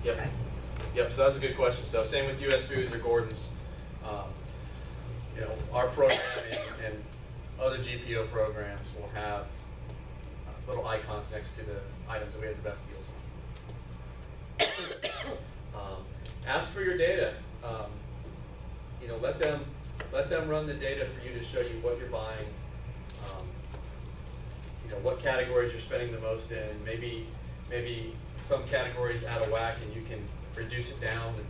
Yep. Yep, so that's a good question. So same with US Foods or Gordon's. You know, our program and other GPO programs will have little icons next to the items that we have the best deals on. Ask for your data. You know, let them run the data for you to show you what you're buying. You know, what categories you're spending the most in. Maybe some categories out of whack, and you can reduce it down. And,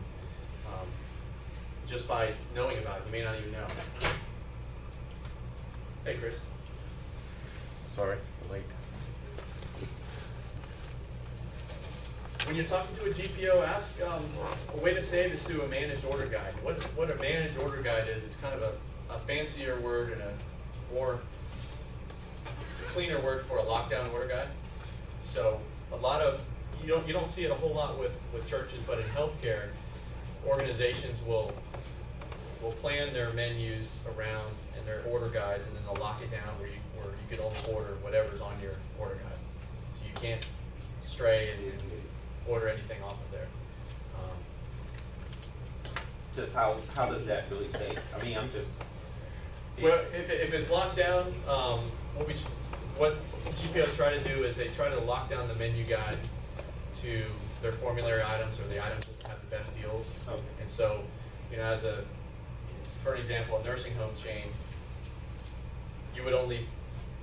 just by knowing about it, you may not even know. Hey, Chris. Sorry, late. When you're talking to a GPO, ask a way to save is through a managed order guide. What a managed order guide is, it's kind of a fancier word and a more cleaner word for a lockdown order guide. So a lot of, you don't see it a whole lot with churches, but in healthcare, organizations will plan their menus around and their order guides, and then they'll lock it down where you can only order whatever's on your order guide. So you can't stray and order anything off of there. Just how does that really take? I mean, I'm just. Well, if it's locked down, what GPOs try to do is they try to lock down the menu guide to their formulary items or the items that have the best deals. Okay. And so, you know, for an example, a nursing home chain, you could only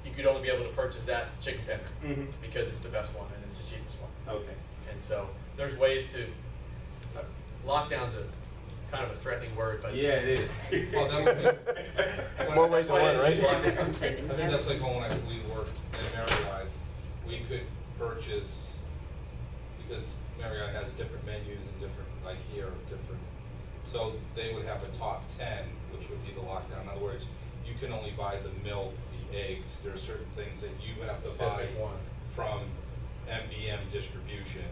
be able to purchase that chicken tender because it's the best one and it's the cheapest one. Okay. And so there's ways to, lockdown's a kind of a threatening word, but. Yeah, it is. Well, that would be, More ways than one, right? I think that's like when we worked in Marriott, we could purchase, because Marriott has different menus and different, like here, different, so they would have a top 10, which would be the lockdown. In other words, you can only buy the milk, the eggs, there are certain things that you have to buy from MBM distribution,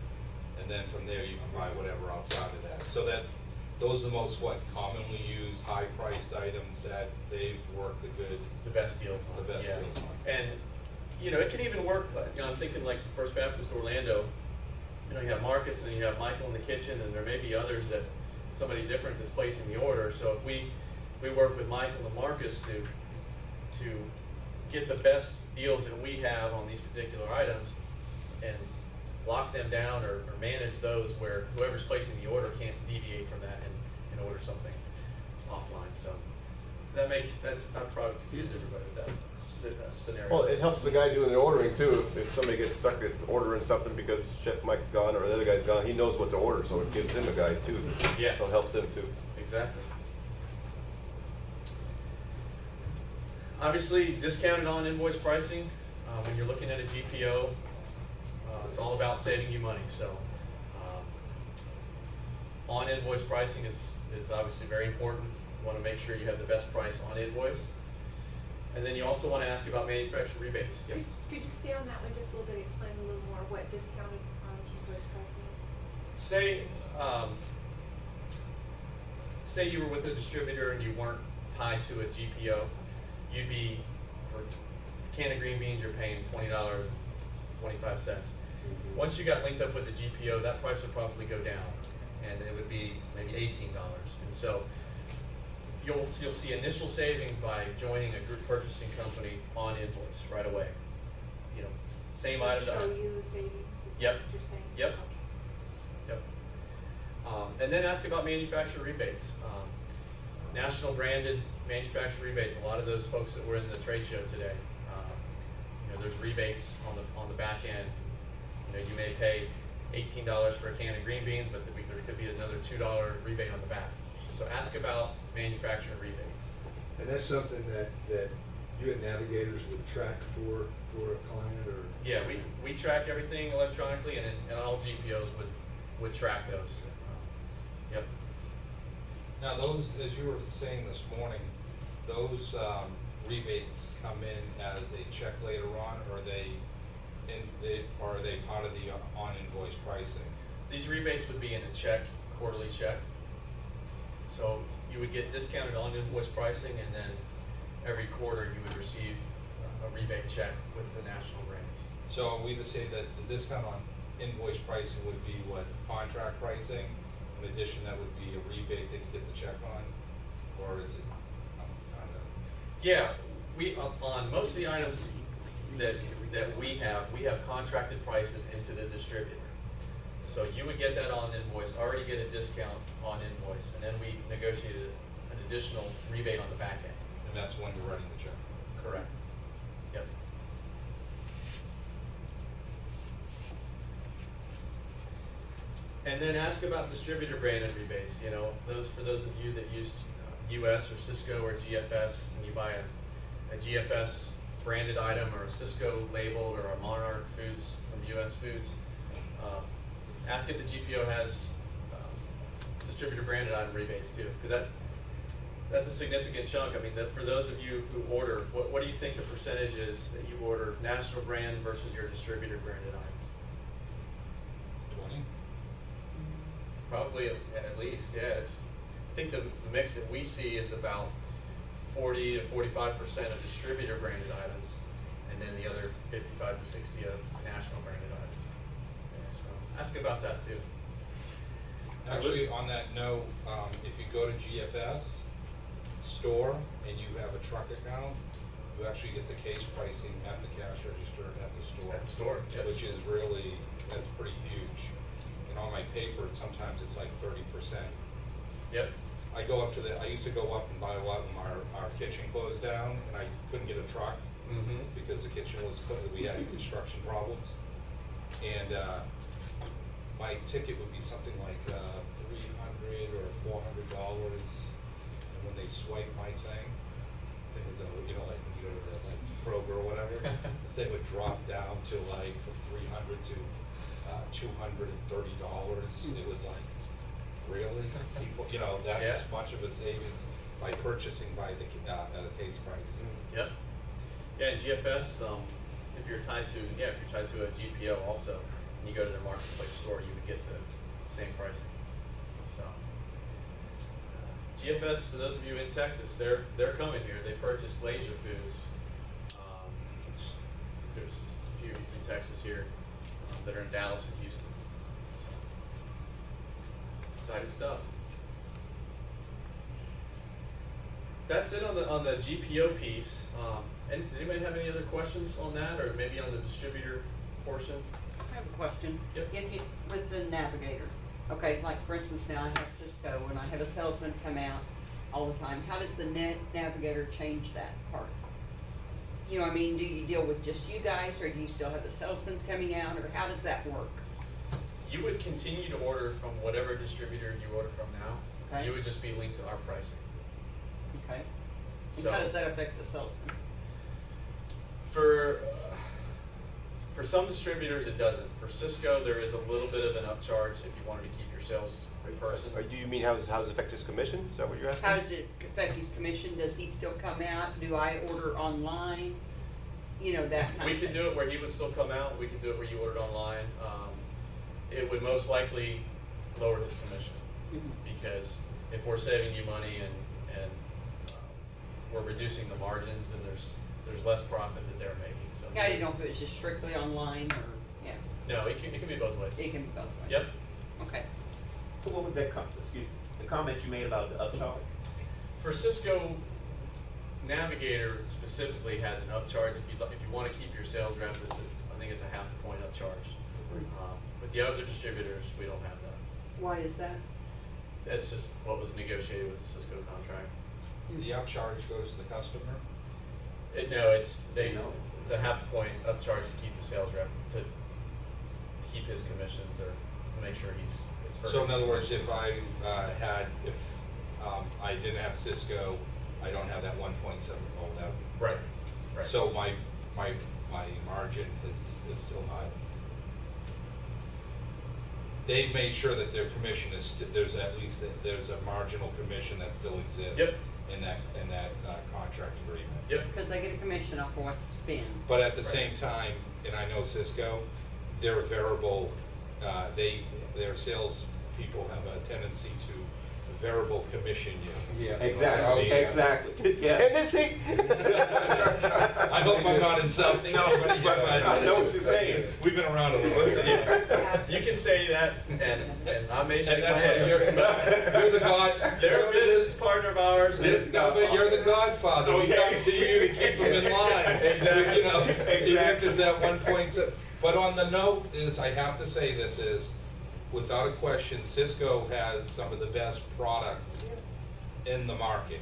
and then from there you can buy whatever outside of that. So that, those are the most, commonly used, high-priced items that they've worked The best deals on. the best Yeah. deals on. And, you know, it can even work, you know, I'm thinking like First Baptist Orlando, you know, you have Marcus and then you have Michael in the kitchen, and there may be others that, somebody different that's placing the order. So if we work with Michael and Marcus to get the best deals that we have on these particular items and lock them down or manage those where whoever's placing the order can't deviate from that and order something offline. So that's probably confused everybody with that scenario. Well, it helps the guy doing the ordering too. If somebody gets stuck at ordering something because Chef Mike's gone or the other guy's gone, he knows what to order, so it gives him a guide too. Yeah. So it helps him too. Exactly. Obviously, discounted on invoice pricing, when you're looking at a GPO, it's all about saving you money. So on invoice pricing is obviously very important. You want to make sure you have the best price on invoice. And then you also want to ask about manufacturer rebates. Yes? Could you stay on that one just a little bit, explain a little more what discounted invoice pricing is? Say you were with a distributor and you weren't tied to a GPO, you'd be, for a can of green beans, you're paying $20.25. Once you got linked up with the GPO, that price would probably go down, and it would be maybe $18. And so you'll see initial savings by joining a group purchasing company on invoice right away. You know, same item. Show you the savings. Yep. What you're saying. Yep. Yep. And then ask about manufacturer rebates. National branded manufacturer rebates. A lot of those folks that were in the trade show today, you know, there's rebates on the back end. You know, you may pay $18 for a can of green beans, but there could be another $2 rebate on the back. So ask about manufacturer rebates. And that's something that you and Navigators would track for a client, or? Yeah, we track everything electronically, and all GPOs would track those. Yep. Now those, as you were saying this morning, those rebates come in as a check later on, or are they part of the on-invoice pricing? These rebates would be in a check, quarterly check. So you would get discounted on-invoice pricing, and then every quarter you would receive a rebate check with the national brands. So we would say that the discount on invoice pricing would be what, contract pricing. In addition, that would be a rebate they could get the check on, or is it kind of? Yeah, we, on most of the items that we have contracted prices into the distributor. So you would get that on invoice, already get a discount on invoice, and then we negotiated an additional rebate on the back end. And that's when you're writing the check. Correct. Yep. And then ask about distributor branded rebates, you know, for those of you that use US or Cisco or GFS, and you buy a GFS branded item or a Cisco labeled or a Monarch Foods from US Foods, ask if the GPO has distributor branded item rebates too, because that's a significant chunk. I mean, for those of you who order, what do you think the percentage is that you order national brands versus your distributor branded item? 20? Probably at least, yeah. I think the mix that we see is about 40 to 45% of distributor branded items, and then the other 55 to 60 of national branded items. Yeah, so ask about that too. Actually, on that note, if you go to GFS store and you have a truck account, you actually get the case pricing at the cash register at the store. At the store, yep. Which is really, that's pretty huge. And on my paper, sometimes it's like 30%. Yep. I used to go up and buy a lot when our kitchen closed down, and I couldn't get a truck because the kitchen was, we had construction problems. And my ticket would be something like $300 or $400. And when they swipe my thing, they would go, you know, like when you go to the Kroger or whatever, the thing would drop down to like from $300 to $230. It was like, really? People, you know, that's much of a savings by purchasing by the case price. Yep. Yeah, and GFS, if you're tied to a GPO also, and you go to their marketplace store, you would get the same pricing. So GFS, for those of you in Texas, they're coming here. They purchased Glacier Foods. There's a few in Texas here that are in Dallas and Houston. So, exciting stuff. That's it on the GPO piece. And did anybody have any other questions on that, or maybe on the distributor portion? I have a question. Yep. If you, with the navigator, okay, like for instance, now I have Cisco and I have a salesman come out all the time. How does the navigator change that part? You know what I mean? Do you deal with just you guys, or do you still have the salesmen coming out, or how does that work? You would continue to order from whatever distributor you order from now. Okay. You would just be linked to our pricing. Okay. And So- how does that affect the salesman? For some distributors, it doesn't. For Cisco, there is a little bit of an upcharge if you wanted to keep your sales person. Do you mean how does it affect his commission? Is that what you're asking? How does it affect his commission? Does he still come out? Do I order online? You know, that kind We of could thing. do it where he would still come out. We could do it where you ordered online. It would most likely lower his commission because if we're saving you money and we're reducing the margins, then there's less profit that they're making. So I didn't know if it was just strictly online or, yeah, no, it can be both ways. it can be both ways. Yep. Okay. So what was that the comment you made about the upcharge? For Cisco, Navigator specifically has an upcharge. If you want to keep your sales rep, I think it's a half a point upcharge. With the other distributors, we don't have that. Why is that? That's just what was negotiated with the Cisco contract. The upcharge goes to the customer. It's a half a point upcharge to keep the sales rep, to keep his commissions or to make sure he's. So in other words, if I I didn't have Cisco, I don't have that 1.7. Oh, that. Right. Right. So my margin is still high. They made sure that their commission is, there's a marginal commission that still exists. Yep. In that contract agreement. Yep. Because they get a commission off of what you spend. But at the Right. same time, and I know Cisco, they're variable, their sales people have a tendency to variable commission you. Yeah. Exactly, exactly, yeah. Tendency? I hope I'm not insulting anybody. but I know what you're saying. We've been around a little bit. Yeah. You can say that, and I may shake And my that's why head. you're the god. They're a business partner of ours. and- No, but you're the godfather. We Okay. come to you to keep them in line. Exactly. You know, even if Exactly. it's at 1.7. But on the note is, I have to say this is, without a question, Cisco has some of the best product in the market.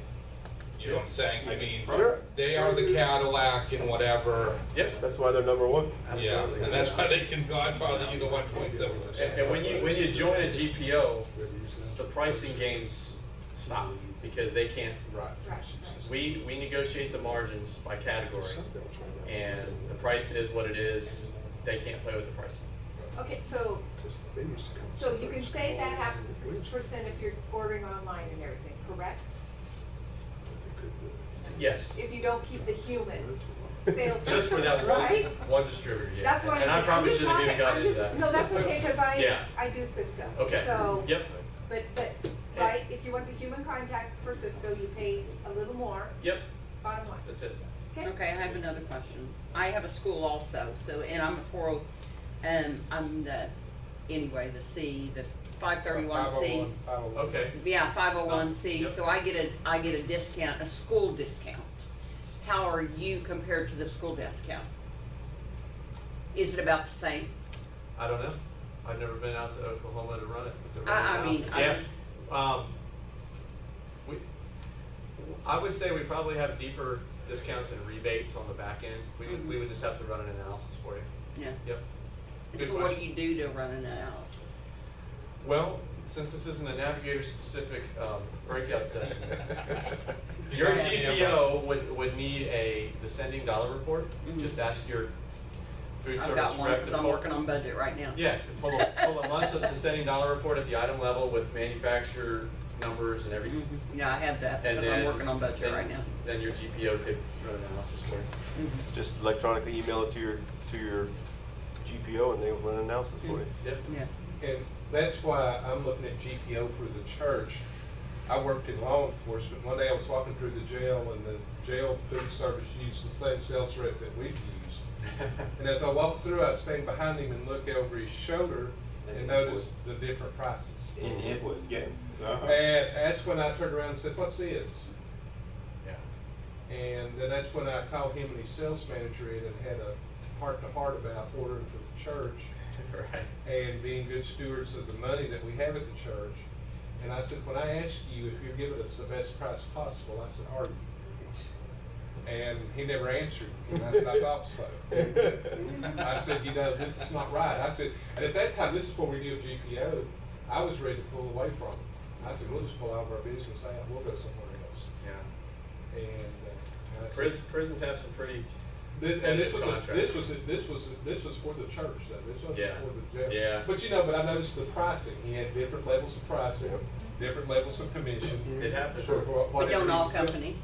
You know what I'm saying? I mean, Sure. they are the Cadillac and whatever. Yep. That's why they're number one. Yeah, Absolutely. and that's why they can godfather you the 1.7%. And when you join a GPO, the pricing games stop because they can't. Right. Right. We negotiate the margins by category, and the price is what it is. They can't play with the pricing. Okay, so you can save that half percent if you're ordering online and everything, correct? Yes, If you don't keep the human sales. just for that Right? one distributor. Yeah. That's what I'm And I saying. probably I'm just should have even talking- gotten I'm into just- that. No, that's okay, cause Yeah. I do Cisco. Okay. So, Yep. but, right, if you want the human contact for Cisco, you pay a little more, Yep. bottom line. That's it. Okay, I have another question. I have a school also, so, and I'm a 40, I'm the, anyway, the C, the 531C. Okay. Yeah, 501C, Yep. so I get a discount, a school discount. How are you compared to the school discount? Is it about the same? I don't know. I've never been out to Oklahoma to run it. to I run mean, analysis. I Yeah. just- I would say we probably have deeper discounts and rebates on the back end. We would just have to run an analysis for you. Yeah. Yep. And Good so what do question. you do to run an analysis? Well, since this isn't a navigator-specific breakout session, your GPO would need a descending dollar report. Mhm. Just ask your food I've service got one, rep because to I'm pull. working on budget right now. Yeah, to pull a month of descending dollar report at the item level with manufacturer numbers and everything. Mhm. Yeah, I have that, And because I'm then- working on budget then- right now. Then your GPO could run an analysis for you. Mhm. Just electronically email it to your GPO and they'll run an analysis for you. Yep. Yeah. And that's why I'm looking at GPO for the church. I worked in law enforcement. One day I was walking through the jail and the jail food service used the same sales rep that we've used. And as I walked through, I'd stand behind him and look over his shoulder and notice the different prices. It was, yeah. Uh-huh. And that's when I turned around and said, "What's this?" Yeah. And then that's when I called him and his sales manager in and had a heart-to-heart about ordering for the church Right. and being good stewards of the money that we have at the church. And I said, when I asked you if you're giving us the best price possible, I said, are you? And he never answered. And I said, I thought so. I said, this is not right. I said, and at that time, this is before we knew GPO, I was ready to pull away from it. I said, we'll just pull out of our business out. We'll go somewhere else. Yeah. And I said, Prisons have some pretty. this was contracts. this was for the church though. This wasn't Yeah. for the jail. Yeah. But but I noticed the pricing. He had different levels of pricing, different levels of commission. It happens. for But whatever don't all he said. companies?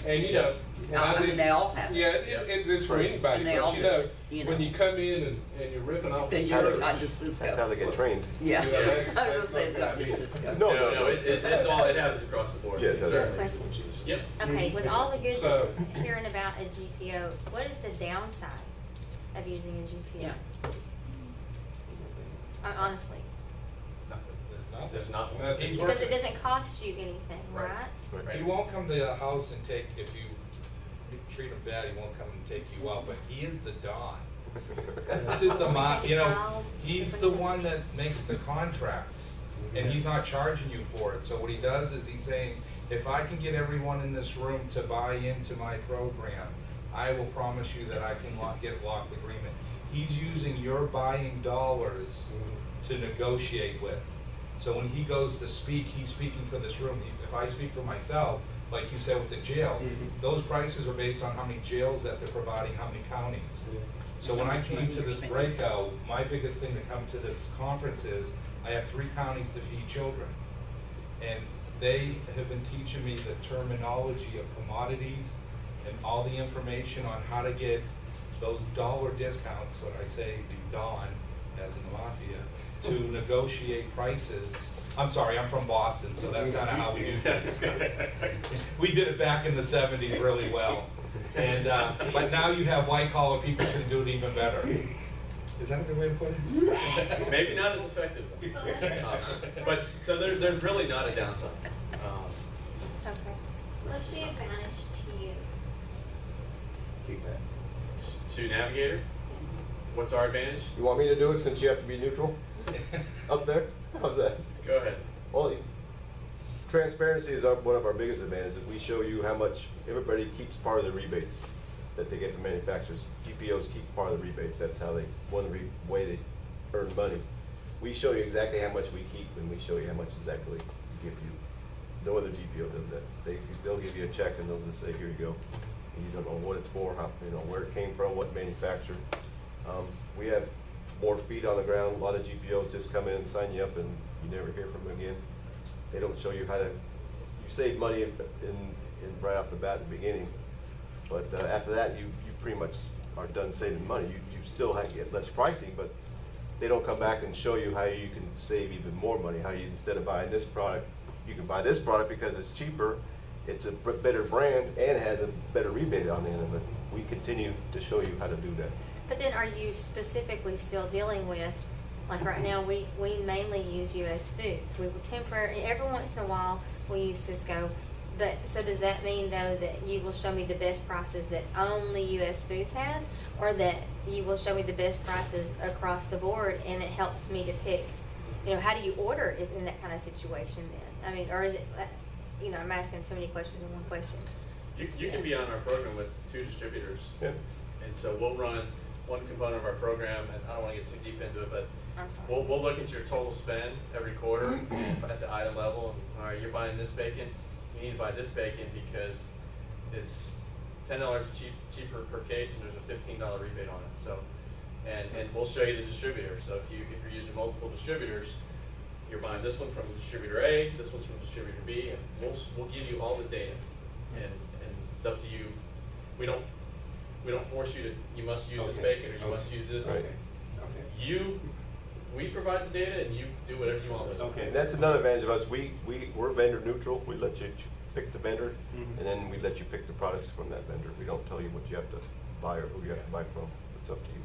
And when I mean, did- they all have it. Yeah, it's for anybody. And they But all do, when you come in and you're ripping off They the do church. decide to Cisco. That's how they get trained. Yeah, Yeah, that's- I was that's gonna say, not it's not what I just mean. Cisco. No, No, it's all, it happens across the board. Yeah, it does. Certainly. Question. Yep. Okay, with all the good So- hearing about a GPO, what is the downside of using a GPO? Yeah. Honestly, Nothing. There's nothing. There's not one. Nothing. He's because working. it doesn't cost you anything, Right. right? He won't come to the house and take, if you treat him bad, he won't come and take you out, but he is the Don. This is the he's the one that makes the contracts, and he's not charging you for it. So what he does is he's saying, if I can get everyone in this room to buy into my program, I will promise you that I can get locked agreement. He's using your buying dollars to negotiate with. So when he goes to speak, he's speaking for this room. If I speak for myself, like you said with the jail, those prices are based on how many jails that they're providing, how many counties. So when I came to this breakout, my biggest thing to come to this conference is, I have 3 counties to feed children. And they have been teaching me the terminology of commodities and all the information on how to get those dollar discounts, what I say, the Don, as in the mafia, to negotiate prices I'm sorry, I'm from Boston, so that's kinda how we do things. We did it back in the '70s really well. And, but now you have white collar people who can do it even better. Is that a good way to put it? Maybe not as effective. But, so there's really not a downside. Okay. What's the advantage to you? Keep that. To Navigator, what's our advantage? You want me to do it since you have to be neutral up there? How's that? Go ahead. Well, transparency is one of our biggest advantages. We show you how much everybody keeps part of the rebates that they get from manufacturers. GPOs keep part of the rebates. That's how way they earn money. We show you exactly how much we keep, and we show you how much exactly we give you. No other GPO does that. They'll give you a check and they'll just say, here you go. And you don't know what it's for, how, where it came from, what manufacturer. We have more feet on the ground. A lot of GPOs just come in and sign you up and you never hear from them again. They don't show you how to, you save money in right off the bat in the beginning. But after that, you pretty much are done saving money. You still have to get less pricing, but they don't come back and show you how you can save even more money. How you, instead of buying this product, you can buy this product because it's cheaper, it's a better brand, and it has a better rebate on the end of it. We continue to show you how to do that. But then are you specifically still dealing with, like right now, we mainly use US Foods. We will every once in a while, we use Cisco. But, so does that mean though that you will show me the best prices that only US Foods has? Or that you will show me the best prices across the board and it helps me to pick, how do you order it in that kind of situation then? I mean, or is it, I'm asking so many questions in one question. You can be on our program with 2 distributors. Yeah. And so we'll run one component of our program, and I don't want to get too deep into it, but I'm sorry. we'll look at your total spend every quarter and at the item level. And, all right, you're buying this bacon. You need to buy this bacon because it's $10 cheaper per case, and there's a $15 rebate on it. So, and we'll show you the distributor. So if you're using multiple distributors, you're buying this one from distributor A, this one's from distributor B, and we'll give you all the data. And it's up to you. We don't force you to, you must use this bacon or you must use this. Right. We provide the data and you do whatever you want with it. Okay. And that's another advantage of us. We're vendor neutral. We let you pick the vendor, and then we let you pick the products from that vendor. We don't tell you what you have to buy or who you have to buy from. It's up to you.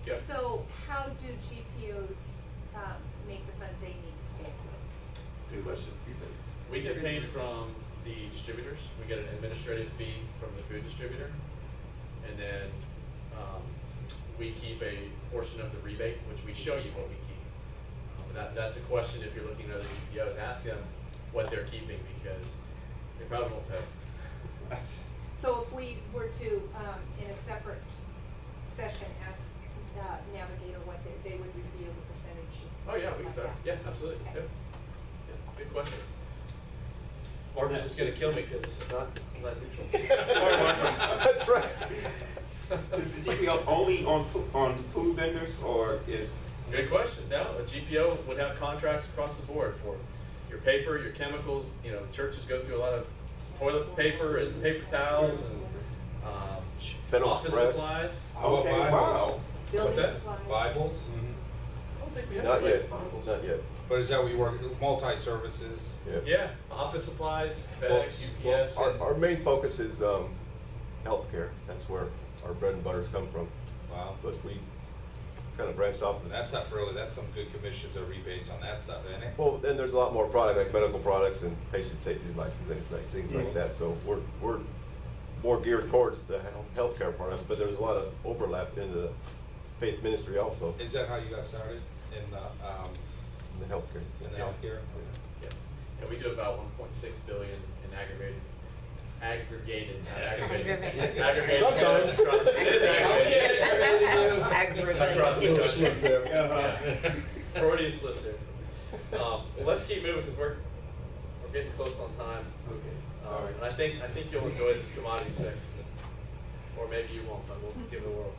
Yeah. So how do GPOs make the funds they need to stay afloat? Good question. We get paid from the distributors. We get an administrative fee from the food distributor. And then we keep a portion of the rebate, which we show you what we keep. That's a question if you're looking at other GPOs. Ask them what they're keeping because they probably won't tell you. So if we were to, in a separate session, ask Navigator what they would reveal the percentages. Oh, yeah, we can like talk. that. Yeah, absolutely. Okay. Yeah, good questions. Marcus is going to kill me because this is not neutral. Sorry, Marcus. That's right. Is the GPO only on food vendors, or is? Good question. No, a GPO would have contracts across the board for your paper, your chemicals. Churches go through a lot of toilet paper and paper towels and Federal office Express. supplies. How about Okay, Bibles? wow. Building What's that? supplies. Bibles? I don't think we have Not like yet. Bibles. Not yet. But is that what you work, multi-services? Yeah. Yeah, office supplies, FedEx, Books. UPS. Our main focus is healthcare. That's where our bread and butters come from. Wow. But we kind of branched off. And that's not really, that's some good commissions or rebates on that stuff, isn't it? Well, then there's a lot more product, like medical products and patient safety devices, things like that. So we're more geared towards the healthcare part of it, but there's a lot of overlap in the faith ministry also, Is that how you got started in in the healthcare. healthcare? Yeah. And we do about 1.6 billion in aggregated, not aggravated. Aggravated. Sometimes. It is aggregated. Aggravated. Across the Little slip country. there. Yeah. Freudian slip there. Well, let's keep moving because we're getting close on time. Okay. And I think you'll enjoy this commodity section, or maybe you won't, but we'll give it a whirl.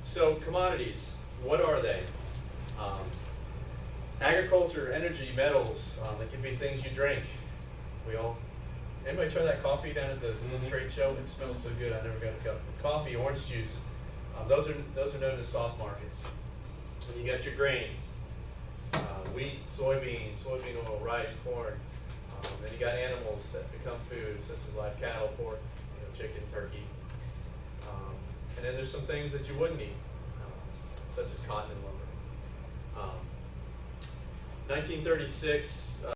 So commodities, what are they? Agriculture, energy, metals. They can be things you drink. Anybody try that coffee down at the trade show? It smells so good. I never got a cup. Coffee, orange juice. Those are known as soft markets. And you got your grains, wheat, soybean oil, rice, corn. Then you got animals that become food, such as live cattle, pork, chicken, turkey. And then there's some things that you wouldn't eat, such as cotton and lumber. 1936,